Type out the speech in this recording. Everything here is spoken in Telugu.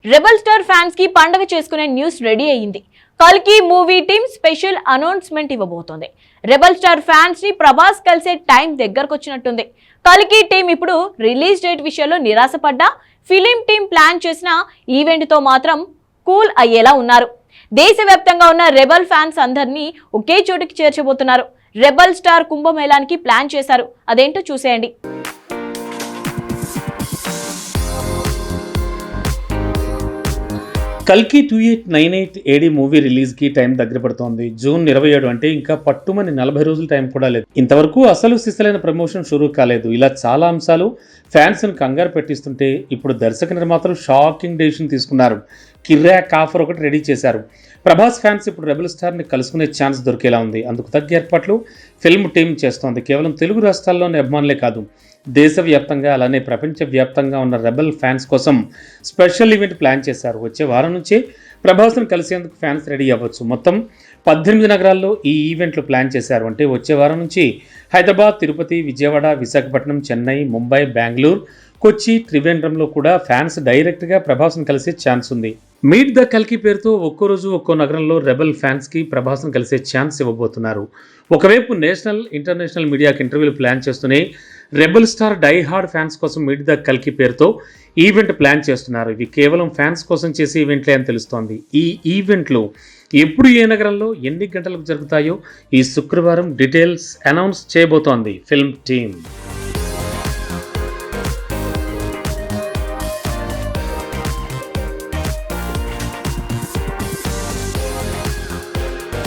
రెబల్ స్టార్ ఫ్యాన్స్ కి పండగ చేసుకునే న్యూస్ రెడీ అయ్యింది. కల్కి మూవీ టీమ్ స్పెషల్ అనౌన్స్మెంట్ ఇవ్వబోతోంది. రెబల్ స్టార్ ఫ్యాన్స్ ని ప్రభాస్ కలిసే టైం దగ్గరకొచ్చినట్టుంది. కల్కి టీం ఇప్పుడు రిలీజ్ డేట్ విషయంలో నిరాశపడ్డా ఫిలిం టీం ప్లాన్ చేసిన ఈవెంట్ తో మాత్రం కూల్ అయ్యేలా ఉన్నారు. దేశవ్యాప్తంగా ఉన్న రెబల్ ఫ్యాన్స్ అందరినీ ఒకే చోటుకి చేర్చబోతున్నారు. రెబల్ స్టార్ కుంభమేళానికి ప్లాన్ చేశారు. అదేంటో చూసేయండి. కల్కి 2898 ఏడి మూవీ రిలీజ్ కి టైం దగ్గర పడుతోంది. జూన్ 27 అంటే ఇంకా పట్టుమని 40 రోజుల టైం కూడా లేదు. ఇంతవరకు అసలు సిసలైన ప్రమోషన్ షురూ కాలేదు. ఇలా చాలా అంశాలు ఫ్యాన్స్ ని కంగారు పెట్టిస్తుంటే ఇప్పుడు దర్శక నిర్మాతలు షాకింగ్ డెసిషన్ తీసుకున్నారు. కిర్రాక్ ఆఫర్ ఒకటి రెడీ చేశారు. ప్రభాస్ ఫ్యాన్స్ ఇప్పుడు రెబల్ స్టార్ ని కలుసుకునే ఛాన్స్ దొరికేలా ఉంది. అందుకు తగ్గ ఏర్పాట్లు ఫిల్మ్ టీం చేస్తోంది. కేవలం తెలుగు రాష్ట్రాల్లోని అభిమానులే కాదు, దేశవ్యాప్తంగా అలానే ప్రపంచవ్యాప్తంగా ఉన్న రెబల్ ఫ్యాన్స్ కోసం స్పెషల్ ఈవెంట్ ప్లాన్ చేశారు. వచ్చే వారం నుంచి ప్రభాస్ను కలిసేందుకు ఫ్యాన్స్ రెడీ అవ్వచ్చు. మొత్తం 18 నగరాల్లో ఈ ఈవెంట్లు ప్లాన్ చేశారు. అంటే వచ్చే వారం నుంచి హైదరాబాద్, తిరుపతి, విజయవాడ, విశాఖపట్నం, చెన్నై, ముంబై, బెంగళూరు, కొచ్చి, త్రివేంద్రంలో కూడా ఫ్యాన్స్ డైరెక్ట్గా ప్రభాస్ను కలిసే ఛాన్స్ ఉంది. మీట్ ద కల్కి పేరుతో ఒక్కో రోజు ఒక్కో నగరంలో రెబల్ ఫ్యాన్స్కి ప్రభాస్ను కలిసే ఛాన్స్ ఇవ్వబోతున్నారు. ఒకవైపు నేషనల్, ఇంటర్నేషనల్ మీడియాకి ఇంటర్వ్యూలు ప్లాన్ చేస్తూనే rebel star die hard fans కోసం మీట్ ద కల్కి పేరుతో ఈవెంట్ ప్లాన్ చేస్తున్నారు. ఇవి కేవలం ఫ్యాన్స్ కోసం చేసే ఈవెంట్లే అని తెలుస్తోంది. ఈ ఈవెంట్లు ఎప్పుడు ఏ నగరంలో ఎన్ని గంటలకు జరుగుతాయో ఈ శుక్రవారం డీటెయిల్స్ అనౌన్స్ చేయబోతోంది ఫిల్మ్ టీమ్.